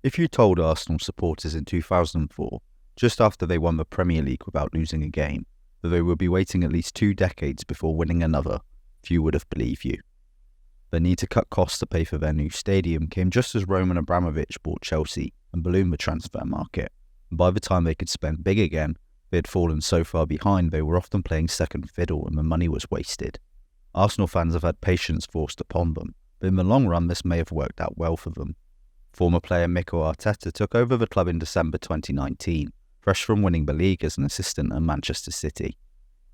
If you told Arsenal supporters in 2004, just after they won the Premier League without losing a game, that they would be waiting at least 2 decades before winning another, few would have believed you. The need to cut costs to pay for their new stadium came just as Roman Abramovich bought Chelsea and ballooned the transfer market. And by the time they could spend big again, they had fallen so far behind they were often playing second fiddle and the money was wasted. Arsenal fans have had patience forced upon them, but in the long run this may have worked out well for them. Former player Mikel Arteta took over the club in December 2019, fresh from winning the league as an assistant at Manchester City.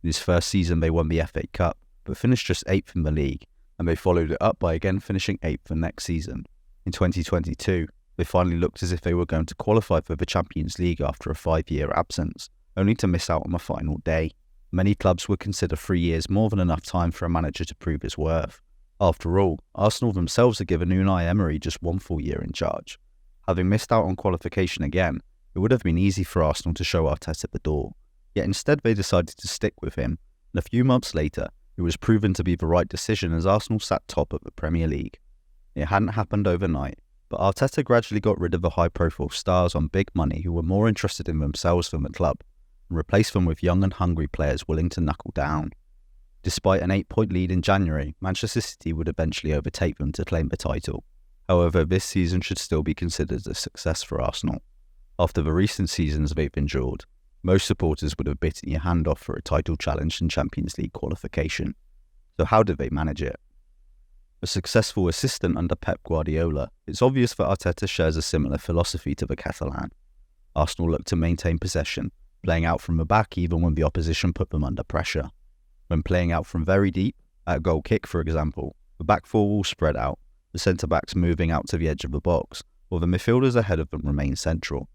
In his first season they won the FA Cup, but finished just 8th in the league, and they followed it up by again finishing 8th the next season. In 2022, they finally looked as if they were going to qualify for the Champions League after a 5-year absence, only to miss out on the final day. Many clubs would consider 3 years more than enough time for a manager to prove his worth. After all, Arsenal themselves had given Unai Emery just 1 full year in charge. Having missed out on qualification again, it would have been easy for Arsenal to show Arteta the door. Yet instead they decided to stick with him, and a few months later, it was proven to be the right decision as Arsenal sat top of the Premier League. It hadn't happened overnight, but Arteta gradually got rid of the high-profile stars on big money who were more interested in themselves than the club, and replaced them with young and hungry players willing to knuckle down. Despite an 8-point lead in January, Manchester City would eventually overtake them to claim the title. However, this season should still be considered a success for Arsenal. After the recent seasons they've endured, most supporters would have bitten your hand off for a title challenge and Champions League qualification. So how did they manage it? A successful assistant under Pep Guardiola, it's obvious that Arteta shares a similar philosophy to the Catalan. Arsenal looked to maintain possession, playing out from the back even when the opposition put them under pressure. When playing out from very deep, at a goal kick for example, the back four will spread out, the centre-backs moving out to the edge of the box, while the midfielders ahead of them remain central.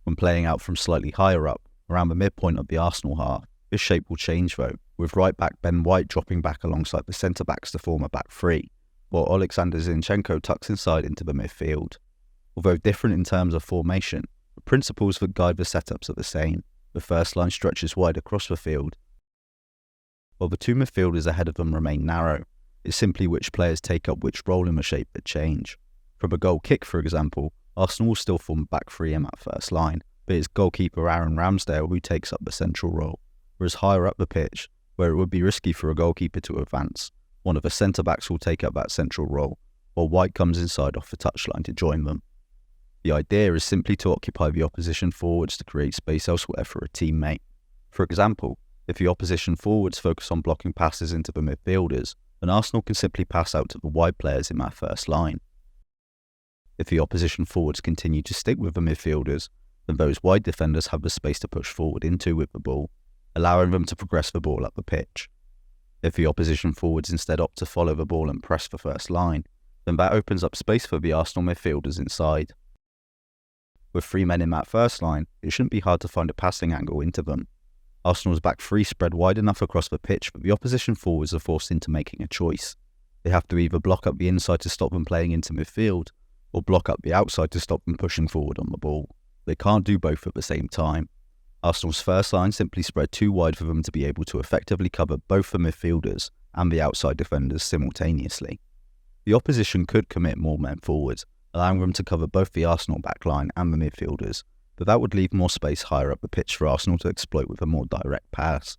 When playing out from slightly higher up, around the midpoint of the Arsenal half, this shape will change though, with right-back Ben White dropping back alongside the centre-backs to form a back three, while Oleksandr Zinchenko tucks inside into the midfield. Although different in terms of formation, the principles that guide the setups are the same. The first line stretches wide across the field, while the 2 midfielders ahead of them remain narrow. It's simply which players take up which role in the shape that change. From a goal kick, for example, Arsenal will still form back 3 in that first line, but it's goalkeeper Aaron Ramsdale who takes up the central role, whereas higher up the pitch, where it would be risky for a goalkeeper to advance, one of the centre-backs will take up that central role, while White comes inside off the touchline to join them. The idea is simply to occupy the opposition forwards to create space elsewhere for a teammate. For example, if the opposition forwards focus on blocking passes into the midfielders, then Arsenal can simply pass out to the wide players in that first line. If the opposition forwards continue to stick with the midfielders, then those wide defenders have the space to push forward into with the ball, allowing them to progress the ball up the pitch. If the opposition forwards instead opt to follow the ball and press the first line, then that opens up space for the Arsenal midfielders inside. With 3 men in that first line, it shouldn't be hard to find a passing angle into them. Arsenal's back 3 spread wide enough across the pitch that the opposition forwards are forced into making a choice. They have to either block up the inside to stop them playing into midfield, or block up the outside to stop them pushing forward on the ball. They can't do both at the same time. Arsenal's first line simply spread too wide for them to be able to effectively cover both the midfielders and the outside defenders simultaneously. The opposition could commit more men forward, allowing them to cover both the Arsenal backline and the midfielders, but that would leave more space higher up the pitch for Arsenal to exploit with a more direct pass.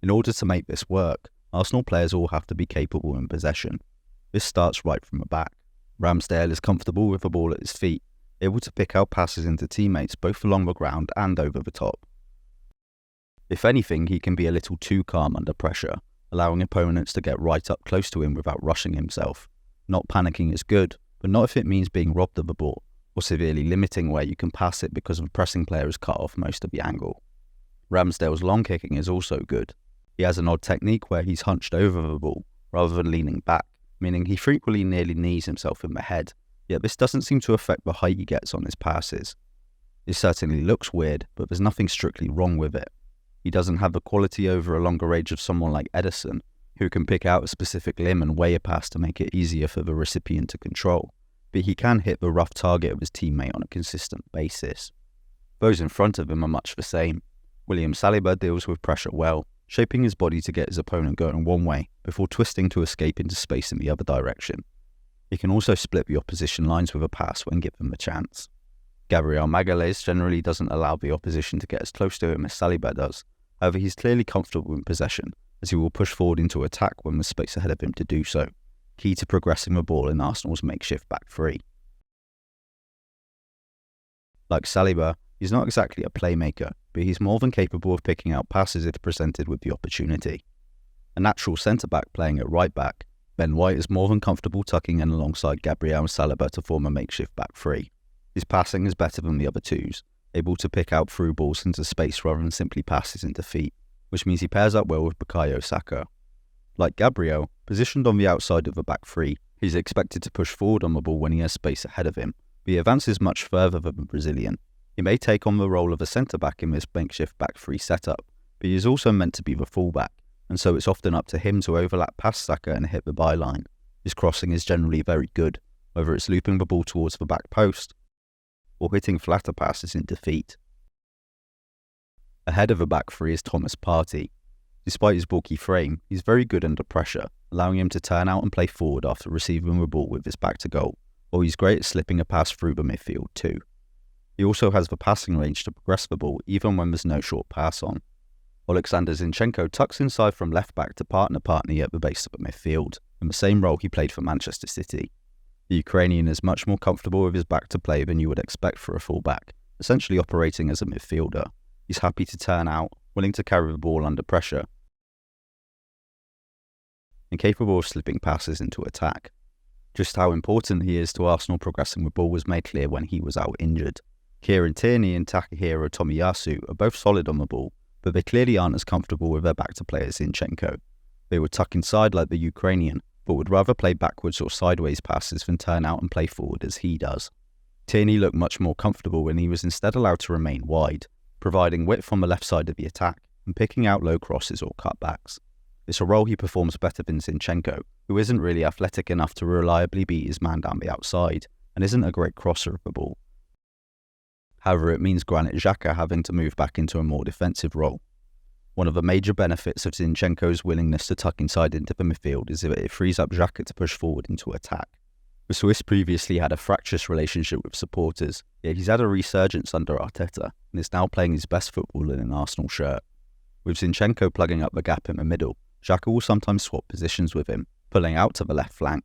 In order to make this work, Arsenal players all have to be capable in possession. This starts right from the back. Ramsdale is comfortable with the ball at his feet, able to pick out passes into teammates both along the ground and over the top. If anything, he can be a little too calm under pressure, allowing opponents to get right up close to him without rushing himself. Not panicking is good, but not if it means being robbed of the ball, or severely limiting where you can pass it because the pressing player has cut off most of the angle. Ramsdale's long kicking is also good. He has an odd technique where he's hunched over the ball, rather than leaning back, meaning he frequently nearly knees himself in the head, yet this doesn't seem to affect the height he gets on his passes. It certainly looks weird, but there's nothing strictly wrong with it. He doesn't have the quality over a longer range of someone like Ederson, who can pick out a specific limb and weigh a pass to make it easier for the recipient to control, but he can hit the rough target of his teammate on a consistent basis. Those in front of him are much the same. William Saliba deals with pressure well, shaping his body to get his opponent going one way before twisting to escape into space in the other direction. He can also split the opposition lines with a pass when given the chance. Gabriel Magalhães generally doesn't allow the opposition to get as close to him as Saliba does. However, he's clearly comfortable in possession, as he will push forward into attack when there's space ahead of him to do so, key to progressing the ball in Arsenal's makeshift back three. Like Saliba, he's not exactly a playmaker, but he's more than capable of picking out passes if presented with the opportunity. A natural centre-back playing at right-back, Ben White is more than comfortable tucking in alongside Gabriel and Saliba to form a makeshift back three. His passing is better than the other twos, able to pick out through balls into space rather than simply passes into feet, which means he pairs up well with Bukayo Saka. Like Gabriel, positioned on the outside of the back three, he's expected to push forward on the ball when he has space ahead of him, but he advances much further than the Brazilian. He may take on the role of a centre-back in this makeshift back three setup, but he is also meant to be the full-back, and so it's often up to him to overlap past Saka and hit the byline. His crossing is generally very good, whether it's looping the ball towards the back post or hitting flatter passes in defeat. Ahead of the back three is Thomas Partey. Despite his bulky frame, he's very good under pressure, allowing him to turn out and play forward after receiving the ball with his back to goal, or he's great at slipping a pass through the midfield too. He also has the passing range to progress the ball even when there's no short pass on. Oleksandr Zinchenko tucks inside from left back to partner Partey at the base of the midfield, in the same role he played for Manchester City. The Ukrainian is much more comfortable with his back to play than you would expect for a full-back, essentially operating as a midfielder. He's happy to turn out, willing to carry the ball under pressure, and capable of slipping passes into attack. Just how important he is to Arsenal progressing the ball was made clear when he was out injured. Kieran Tierney and Takahiro Tomiyasu are both solid on the ball, but they clearly aren't as comfortable with their back-to-play as Zinchenko. They would tuck inside like the Ukrainian, but would rather play backwards or sideways passes than turn out and play forward as he does. Tierney looked much more comfortable when he was instead allowed to remain wide, providing width on the left side of the attack and picking out low crosses or cutbacks. It's a role he performs better than Zinchenko, who isn't really athletic enough to reliably beat his man down the outside and isn't a great crosser of the ball. However, it means Granit Xhaka having to move back into a more defensive role. One of the major benefits of Zinchenko's willingness to tuck inside into the midfield is that it frees up Xhaka to push forward into attack. The Swiss previously had a fractious relationship with supporters, yet he's had a resurgence under Arteta and is now playing his best football in an Arsenal shirt. With Zinchenko plugging up the gap in the middle, Xhaka will sometimes swap positions with him, pulling out to the left flank.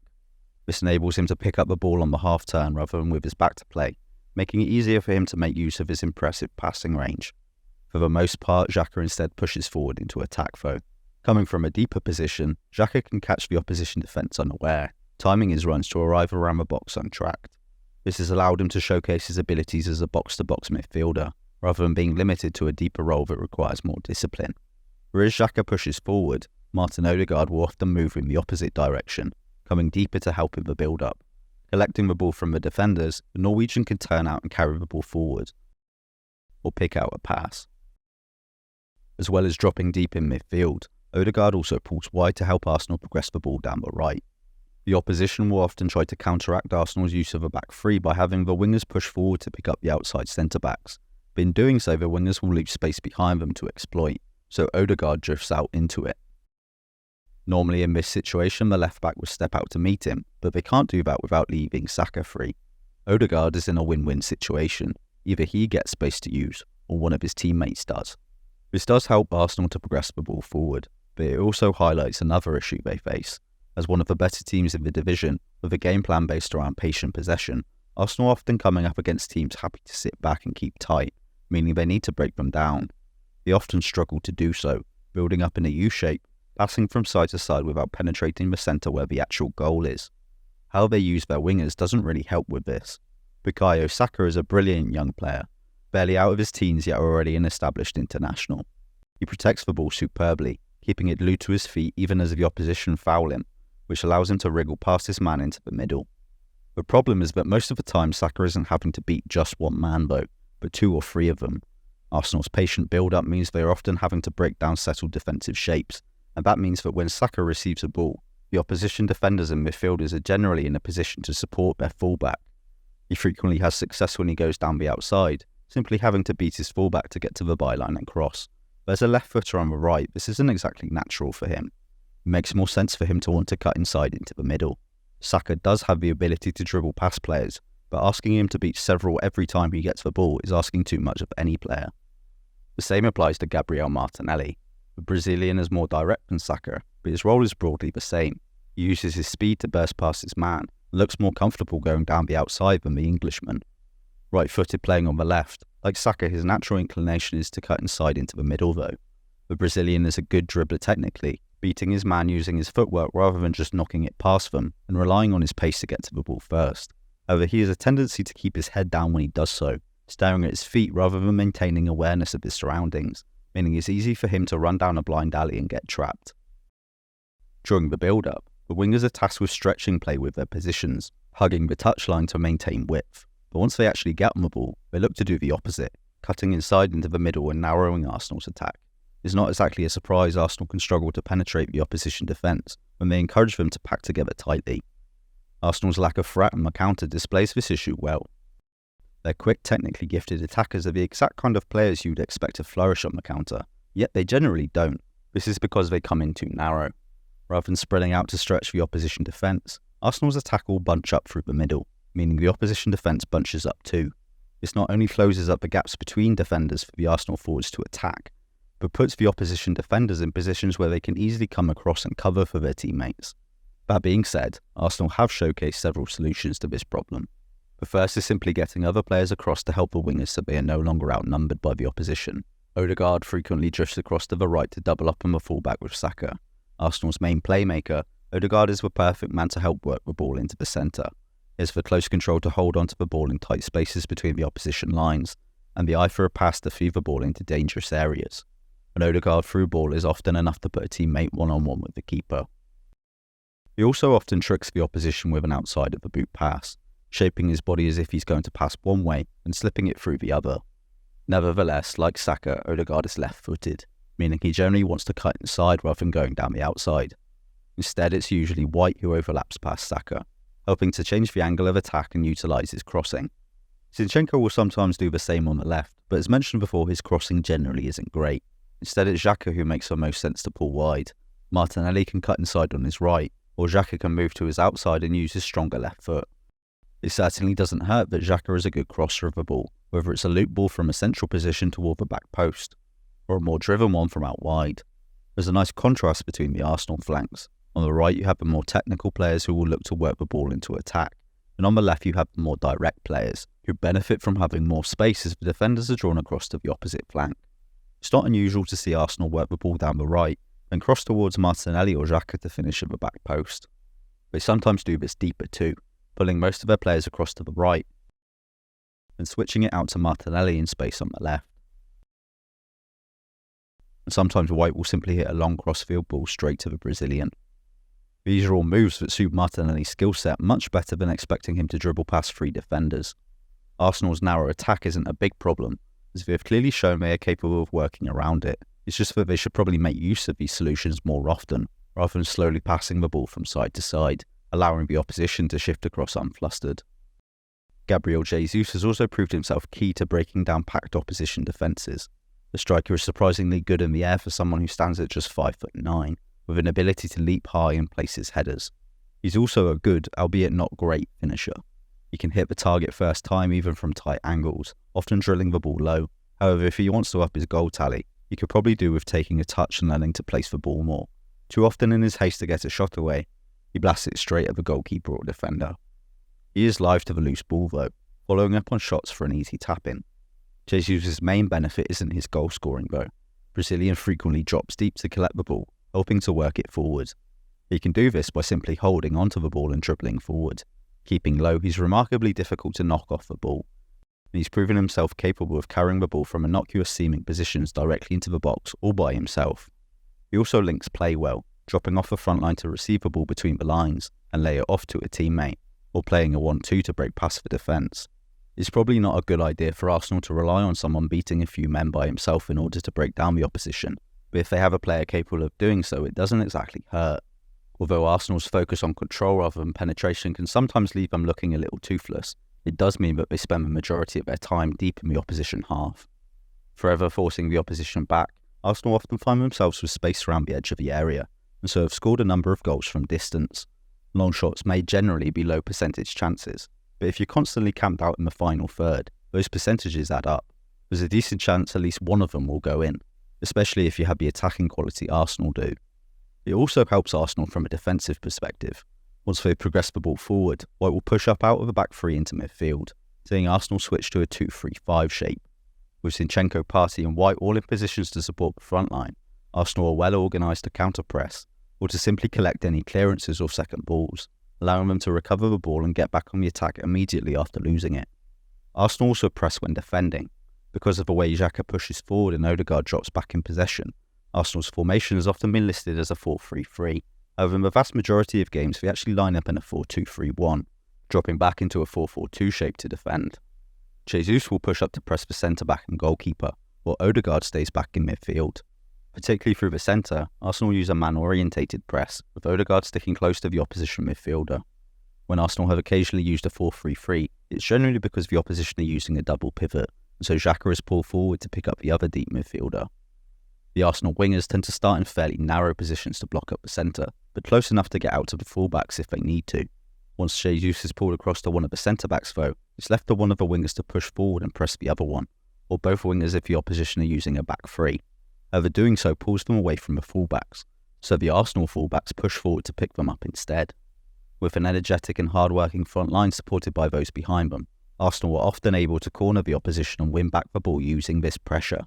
This enables him to pick up the ball on the half-turn rather than with his back to play, making it easier for him to make use of his impressive passing range. For the most part, Xhaka instead pushes forward into attack though. Coming from a deeper position, Xhaka can catch the opposition defence unaware, timing his runs to arrive around the box untracked. This has allowed him to showcase his abilities as a box-to-box midfielder, rather than being limited to a deeper role that requires more discipline. Whereas Xhaka pushes forward, Martin Odegaard will often move in the opposite direction, coming deeper to help in the build-up. Collecting the ball from the defenders, the Norwegian can turn out and carry the ball forward, or pick out a pass. As well as dropping deep in midfield, Odegaard also pulls wide to help Arsenal progress the ball down the right. The opposition will often try to counteract Arsenal's use of a back three by having the wingers push forward to pick up the outside centre-backs, but in doing so the wingers will leave space behind them to exploit, so Odegaard drifts out into it. Normally in this situation the left-back would step out to meet him, but they can't do that without leaving Saka free. Odegaard is in a win-win situation. Either he gets space to use, or one of his teammates does. This does help Arsenal to progress the ball forward, but it also highlights another issue they face. As one of the better teams in the division, with a game plan based around patient possession, Arsenal are often coming up against teams happy to sit back and keep tight, meaning they need to break them down. They often struggle to do so, building up in a U-shape, passing from side to side without penetrating the centre where the actual goal is. How they use their wingers doesn't really help with this. Bukayo Saka is a brilliant young player, barely out of his teens yet already an established international. He protects the ball superbly, keeping it glued to his feet even as the opposition foul him, which allows him to wriggle past his man into the middle. The problem is that most of the time Saka isn't having to beat just one man though, but two or three of them. Arsenal's patient build-up means they are often having to break down settled defensive shapes, and that means that when Saka receives a ball, the opposition defenders and midfielders are generally in a position to support their fullback. He frequently has success when he goes down the outside, simply having to beat his fullback to get to the byline and cross. But as a left footer on the right, this isn't exactly natural for him. It makes more sense for him to want to cut inside into the middle. Saka does have the ability to dribble past players, but asking him to beat several every time he gets the ball is asking too much of any player. The same applies to Gabriel Martinelli. The Brazilian is more direct than Saka, but his role is broadly the same. He uses his speed to burst past his man, and looks more comfortable going down the outside than the Englishman. Right-footed playing on the left, like Saka, his natural inclination is to cut inside into the middle though. The Brazilian is a good dribbler technically, beating his man using his footwork rather than just knocking it past them and relying on his pace to get to the ball first. However, he has a tendency to keep his head down when he does so, staring at his feet rather than maintaining awareness of his surroundings, meaning it's easy for him to run down a blind alley and get trapped. During the build-up, the wingers are tasked with stretching play with their positions, hugging the touchline to maintain width, but once they actually get on the ball, they look to do the opposite, cutting inside into the middle and narrowing Arsenal's attack. It's not exactly a surprise Arsenal can struggle to penetrate the opposition defence when they encourage them to pack together tightly. Arsenal's lack of threat on the counter displays this issue well. Their quick, technically gifted attackers are the exact kind of players you'd expect to flourish on the counter, yet they generally don't. This is because they come in too narrow. Rather than spreading out to stretch the opposition defence, Arsenal's attack will bunch up through the middle, meaning the opposition defence bunches up too. This not only closes up the gaps between defenders for the Arsenal forwards to attack, but puts the opposition defenders in positions where they can easily come across and cover for their teammates. That being said, Arsenal have showcased several solutions to this problem. The first is simply getting other players across to help the wingers so they are no longer outnumbered by the opposition. Odegaard frequently drifts across to the right to double up on the fullback with Saka. Arsenal's main playmaker, Odegaard is the perfect man to help work the ball into the centre. He has the close control to hold onto the ball in tight spaces between the opposition lines, and the eye for a pass to feed the ball into dangerous areas. An Odegaard through ball is often enough to put a teammate one-on-one with the keeper. He also often tricks the opposition with an outside of the boot pass, shaping his body as if he's going to pass one way and slipping it through the other. Nevertheless, like Saka, Odegaard is left-footed, meaning he generally wants to cut inside rather than going down the outside. Instead, it's usually White who overlaps past Saka, helping to change the angle of attack and utilise his crossing. Zinchenko will sometimes do the same on the left, but as mentioned before, his crossing generally isn't great. Instead, it's Xhaka who makes the most sense to pull wide. Martinelli can cut inside on his right, or Xhaka can move to his outside and use his stronger left foot. It certainly doesn't hurt that Xhaka is a good crosser of the ball, whether it's a loop ball from a central position toward the back post, or a more driven one from out wide. There's a nice contrast between the Arsenal flanks. On the right you have the more technical players who will look to work the ball into attack, and on the left you have the more direct players, who benefit from having more space as the defenders are drawn across to the opposite flank. It's not unusual to see Arsenal work the ball down the right, and cross towards Martinelli or Xhaka to finish at the back post. They sometimes do this deeper too, pulling most of their players across to the right, and switching it out to Martinelli in space on the left. And sometimes White will simply hit a long cross-field ball straight to the Brazilian. These are all moves that suit Martinelli's skill set much better than expecting him to dribble past three defenders. Arsenal's narrow attack isn't a big problem, as they have clearly shown they are capable of working around it. It's just that they should probably make use of these solutions more often, rather than slowly passing the ball from side to side, allowing the opposition to shift across unflustered. Gabriel Jesus has also proved himself key to breaking down packed opposition defences. The striker is surprisingly good in the air for someone who stands at just 5'9", with an ability to leap high and place his headers. He's also a good, albeit not great, finisher. He can hit the target first time even from tight angles, often drilling the ball low. However, if he wants to up his goal tally, he could probably do with taking a touch and learning to place the ball more. Too often in his haste to get a shot away, he blasts it straight at the goalkeeper or defender. He is live to the loose ball though, following up on shots for an easy tap-in. Jesus' main benefit isn't his goal scoring though. Brazilian frequently drops deep to collect the ball, helping to work it forward. He can do this by simply holding onto the ball and dribbling forward. Keeping low, he's remarkably difficult to knock off the ball, and he's proven himself capable of carrying the ball from innocuous seeming positions directly into the box all by himself. He also links play well, dropping off the front line to receive the ball between the lines and lay it off to a teammate, or playing a 1-2 to break past the defence. It's probably not a good idea for Arsenal to rely on someone beating a few men by himself in order to break down the opposition, but if they have a player capable of doing so, it doesn't exactly hurt. Although Arsenal's focus on control rather than penetration can sometimes leave them looking a little toothless, it does mean that they spend the majority of their time deep in the opposition half. Forever forcing the opposition back, Arsenal often find themselves with space around the edge of the area, and so have scored a number of goals from distance. Long shots may generally be low percentage chances, but if you're constantly camped out in the final third, those percentages add up. There's a decent chance at least one of them will go in, especially if you have the attacking quality Arsenal do. It also helps Arsenal from a defensive perspective. Once they progress the ball forward, White will push up out of the back three into midfield, seeing Arsenal switch to a 2-3-5 shape. With Zinchenko, Partey and White all in positions to support the front line, Arsenal are well organised to counter-press, or to simply collect any clearances or second balls, allowing them to recover the ball and get back on the attack immediately after losing it. Arsenal also press when defending. Because of the way Xhaka pushes forward and Odegaard drops back in possession, Arsenal's formation has often been listed as a 4-3-3. However, in the vast majority of games, they actually line up in a 4-2-3-1, dropping back into a 4-4-2 shape to defend. Jesus will push up to press the centre-back and goalkeeper, while Odegaard stays back in midfield. Particularly through the centre, Arsenal use a man-orientated press, with Odegaard sticking close to the opposition midfielder. When Arsenal have occasionally used a 4-3-3, it's generally because the opposition are using a double pivot, and so Xhaka is pulled forward to pick up the other deep midfielder. The Arsenal wingers tend to start in fairly narrow positions to block up the centre, but close enough to get out to the fullbacks if they need to. Once Jesus is pulled across to one of the centre-backs though, it's left to one of the wingers to push forward and press the other one, or both wingers if the opposition are using a back three. However, doing so pulls them away from the fullbacks, so the Arsenal fullbacks push forward to pick them up instead. With an energetic and hard-working front line supported by those behind them, Arsenal are often able to corner the opposition and win back the ball using this pressure.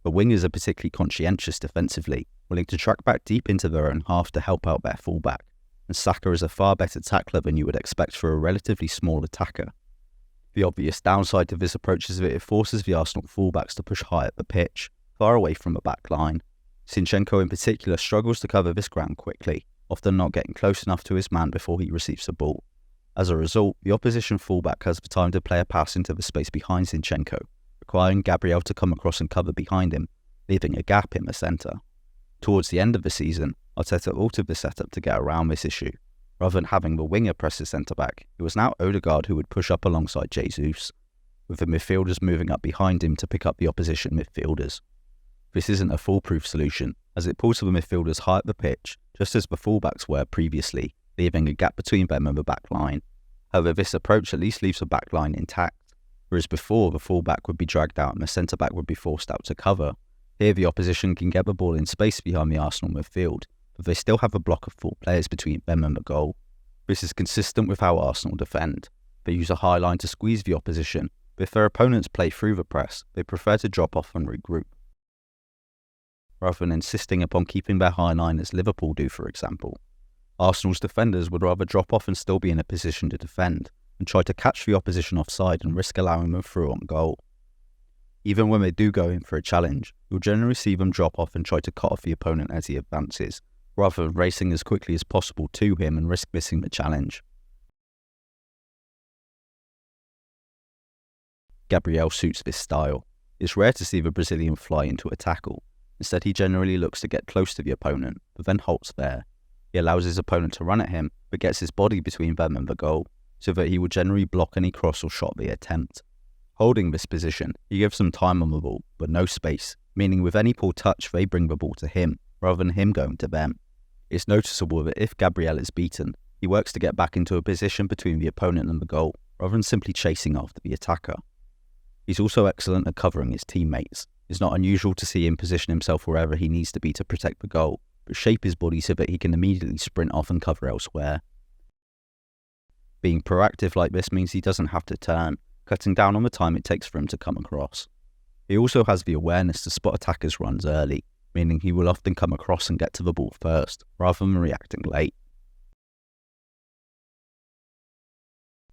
The wingers are particularly conscientious defensively, willing to track back deep into their own half to help out their fullback, and Saka is a far better tackler than you would expect for a relatively small attacker. The obvious downside to this approach is that it forces the Arsenal fullbacks to push high up the pitch, far away from the back line. Zinchenko in particular struggles to cover this ground quickly, often not getting close enough to his man before he receives the ball. As a result, the opposition fullback has the time to play a pass into the space behind Zinchenko, requiring Gabriel to come across and cover behind him, leaving a gap in the centre. Towards the end of the season, Arteta altered the setup to get around this issue. Rather than having the winger press the centre-back, it was now Odegaard who would push up alongside Jesus, with the midfielders moving up behind him to pick up the opposition midfielders. This isn't a foolproof solution, as it pulls the midfielders high up the pitch, just as the fullbacks were previously, leaving a gap between them and the back line. However, this approach at least leaves the back line intact, whereas before the fullback would be dragged out and the centre-back would be forced out to cover. Here the opposition can get the ball in space behind the Arsenal midfield, but they still have a block of 4 players between them and the goal. This is consistent with how Arsenal defend. They use a high line to squeeze the opposition, but if their opponents play through the press, they prefer to drop off and regroup, rather than insisting upon keeping their high line as Liverpool do, for example. Arsenal's defenders would rather drop off and still be in a position to defend, and try to catch the opposition offside and risk allowing them through on goal. Even when they do go in for a challenge, you'll generally see them drop off and try to cut off the opponent as he advances, rather than racing as quickly as possible to him and risk missing the challenge. Gabriel suits this style. It's rare to see the Brazilian fly into a tackle. Instead, he generally looks to get close to the opponent, but then halts there. He allows his opponent to run at him, but gets his body between them and the goal, so that he will generally block any cross or shot they attempt. Holding this position, he gives them time on the ball, but no space, meaning with any poor touch they bring the ball to him, rather than him going to them. It's noticeable that if Gabriel is beaten, he works to get back into a position between the opponent and the goal, rather than simply chasing after the attacker. He's also excellent at covering his teammates. It's not unusual to see him position himself wherever he needs to be to protect the goal, but shape his body so that he can immediately sprint off and cover elsewhere. Being proactive like this means he doesn't have to turn, cutting down on the time it takes for him to come across. He also has the awareness to spot attackers' runs early, meaning he will often come across and get to the ball first, rather than reacting late.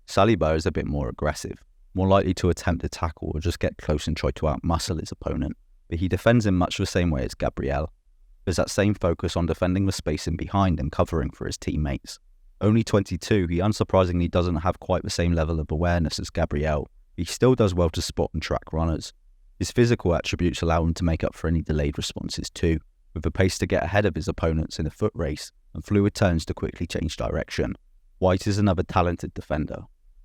Saliba is a bit more aggressive, more likely to attempt a tackle or just get close and try to outmuscle his opponent, but he defends in much the same way as Gabriel. There's that same focus on defending the space in behind and covering for his teammates. Only 22, he unsurprisingly doesn't have quite the same level of awareness as Gabriel. He still does well to spot and track runners. His physical attributes allow him to make up for any delayed responses too, with the pace to get ahead of his opponents in a foot race and fluid turns to quickly change direction. White is another talented defender.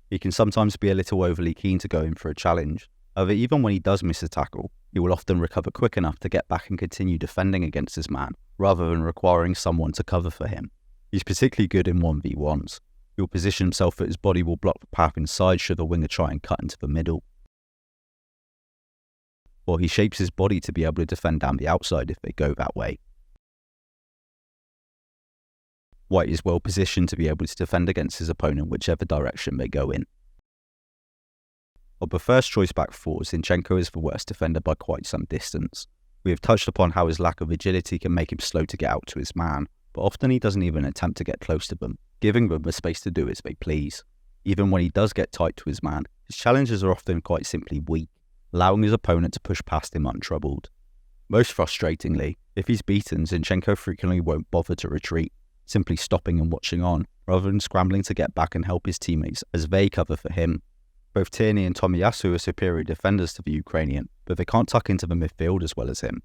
He can sometimes be a little overly keen to go in for a challenge. However, even when he does miss a tackle, he will often recover quick enough to get back and continue defending against his man, rather than requiring someone to cover for him. He's particularly good in 1v1s. He'll position himself that his body will block the path inside should the winger try and cut into the middle. Or he shapes his body to be able to defend down the outside if they go that way. White is well positioned to be able to defend against his opponent whichever direction they go in. Of the first choice back four, Zinchenko is the worst defender by quite some distance. We have touched upon how his lack of agility can make him slow to get out to his man, but often he doesn't even attempt to get close to them, giving them the space to do as they please. Even when he does get tight to his man, his challenges are often quite simply weak, allowing his opponent to push past him untroubled. Most frustratingly, if he's beaten, Zinchenko frequently won't bother to retreat, simply stopping and watching on, rather than scrambling to get back and help his teammates as they cover for him. Both Tierney and Tomiyasu are superior defenders to the Ukrainian, but they can't tuck into the midfield as well as him.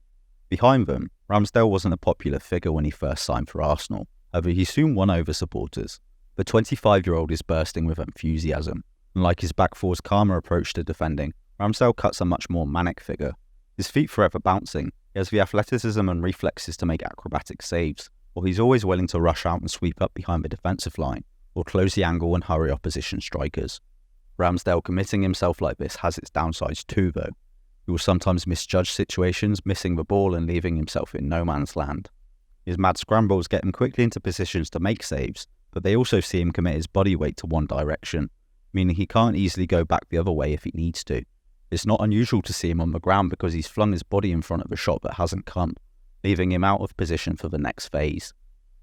Behind them, Ramsdale wasn't a popular figure when he first signed for Arsenal, however he soon won over supporters. The 25-year-old is bursting with enthusiasm, and like his back four's calmer approach to defending, Ramsdale cuts a much more manic figure. His feet forever bouncing, he has the athleticism and reflexes to make acrobatic saves, or he's always willing to rush out and sweep up behind the defensive line, or close the angle and hurry opposition strikers. Ramsdale committing himself like this has its downsides too though. He will sometimes misjudge situations, missing the ball and leaving himself in no man's land. His mad scrambles get him quickly into positions to make saves, but they also see him commit his body weight to one direction, meaning he can't easily go back the other way if he needs to. It's not unusual to see him on the ground because he's flung his body in front of a shot that hasn't come, leaving him out of position for the next phase.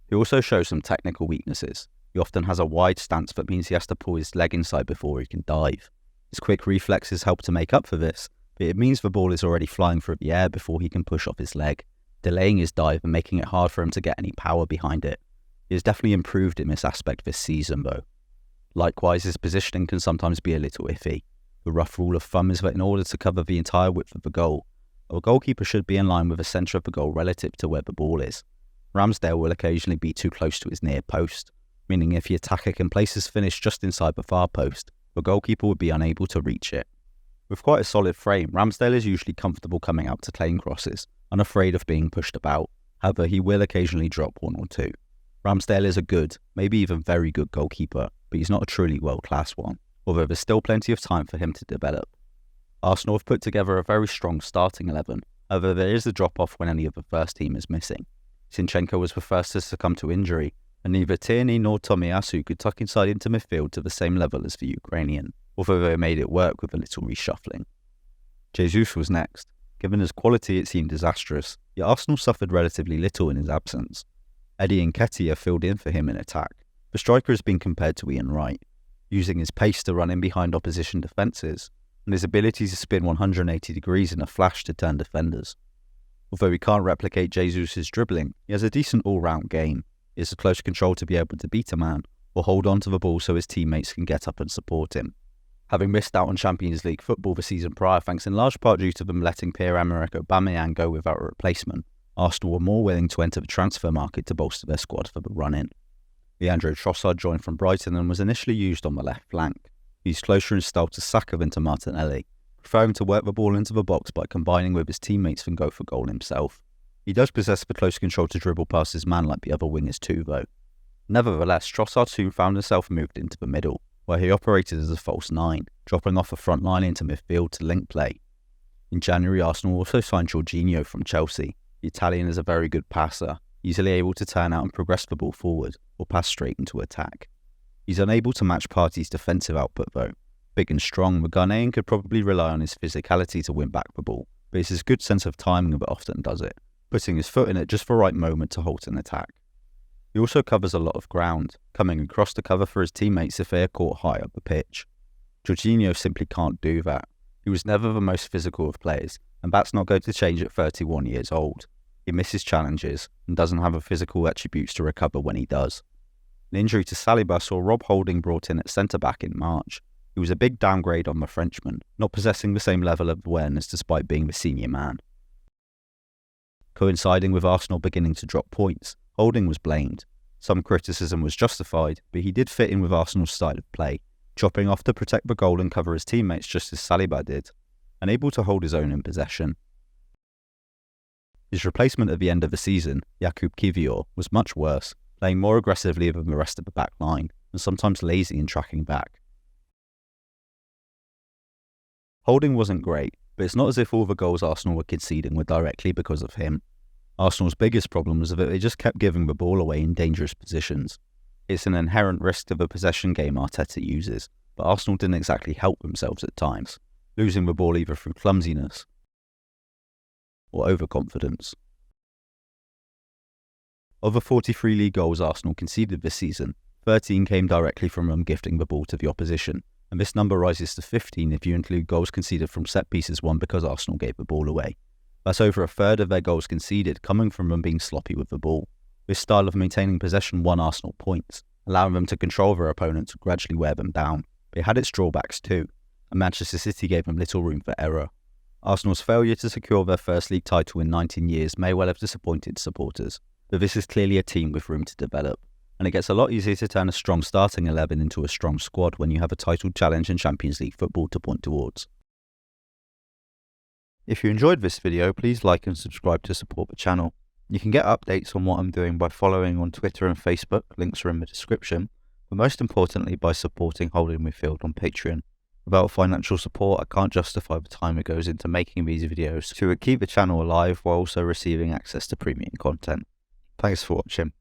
He also shows some technical weaknesses. He often has a wide stance that means he has to pull his leg inside before he can dive. His quick reflexes help to make up for this, but it means the ball is already flying through the air before he can push off his leg, delaying his dive and making it hard for him to get any power behind it. He has definitely improved in this aspect this season though. Likewise, his positioning can sometimes be a little iffy. The rough rule of thumb is that in order to cover the entire width of the goal, a goalkeeper should be in line with the centre of the goal relative to where the ball is. Ramsdale will occasionally be too close to his near post, meaning if the attacker can place his finish just inside the far post, the goalkeeper would be unable to reach it. With quite a solid frame, Ramsdale is usually comfortable coming out to claim crosses, unafraid of being pushed about. However, he will occasionally drop one or two. Ramsdale is a good, maybe even very good goalkeeper, but he's not a truly world-class one, although there's still plenty of time for him to develop. Arsenal have put together a very strong starting 11, however there is a drop-off when any of the first team is missing. Zinchenko was the first to succumb to injury, and neither Tierney nor Tomiyasu could tuck inside into midfield to the same level as the Ukrainian, although they made it work with a little reshuffling. Jesus was next. Given his quality, it seemed disastrous, yet Arsenal suffered relatively little in his absence. Eddie Nketiah filled in for him in attack. The striker has been compared to Ian Wright, using his pace to run in behind opposition defences, and his ability to spin 180 degrees in a flash to turn defenders. Although he can't replicate Jesus' dribbling, he has a decent all-round game. He has a close control to be able to beat a man, or hold on to the ball so his teammates can get up and support him. Having missed out on Champions League football the season prior thanks in large part due to them letting Pierre-Emerick Aubameyang go without a replacement, Arsenal were more willing to enter the transfer market to bolster their squad for the run-in. Leandro Trossard joined from Brighton and was initially used on the left flank. He's closer in style to Saka than to Martinelli, preferring to work the ball into the box by combining with his teammates than go for goal himself. He does possess the close control to dribble past his man like the other wingers too though. Nevertheless, Trossard soon found himself moved into the middle, where he operated as a false nine, dropping off the front line into midfield to link play. In January, Arsenal also signed Jorginho from Chelsea. The Italian is a very good passer, easily able to turn out and progress the ball forward, or pass straight into attack. He's unable to match Partey's defensive output though. Big and strong, the Ghanaian could probably rely on his physicality to win back the ball, but it's his good sense of timing that often does it, putting his foot in at just the right moment to halt an attack. He also covers a lot of ground, coming across to cover for his teammates if they are caught high up the pitch. Jorginho simply can't do that. He was never the most physical of players, and that's not going to change at 31 years old. He misses challenges, and doesn't have the physical attributes to recover when he does. An injury to Saliba saw Rob Holding brought in at centre-back in March. He was a big downgrade on the Frenchman, not possessing the same level of awareness despite being the senior man. Coinciding with Arsenal beginning to drop points, Holding was blamed. Some criticism was justified, but he did fit in with Arsenal's style of play, chopping off to protect the goal and cover his teammates just as Saliba did, unable to hold his own in possession. His replacement at the end of the season, Jakub Kiwior, was much worse. playing more aggressively than the rest of the back line, and sometimes lazy in tracking back. Holding wasn't great, but it's not as if all the goals Arsenal were conceding were directly because of him. Arsenal's biggest problem was that they just kept giving the ball away in dangerous positions. It's an inherent risk to the possession game Arteta uses, but Arsenal didn't exactly help themselves at times, losing the ball either through clumsiness or overconfidence. Of the 43 league goals Arsenal conceded this season, 13 came directly from them gifting the ball to the opposition, and this number rises to 15 if you include goals conceded from set pieces won because Arsenal gave the ball away. That's over a third of their goals conceded coming from them being sloppy with the ball. This style of maintaining possession won Arsenal points, allowing them to control their opponents and gradually wear them down. But it had its drawbacks too, and Manchester City gave them little room for error. Arsenal's failure to secure their first league title in 19 years may well have disappointed supporters, but this is clearly a team with room to develop, and it gets a lot easier to turn a strong starting 11 into a strong squad when you have a title challenge in Champions League football to point towards. If you enjoyed this video, please like and subscribe to support the channel. You can get updates on what I'm doing by following on Twitter and Facebook, links are in the description, but most importantly by supporting Holding Midfield on Patreon. Without financial support, I can't justify the time it goes into making these videos to keep the channel alive while also receiving access to premium content. Thanks for watching.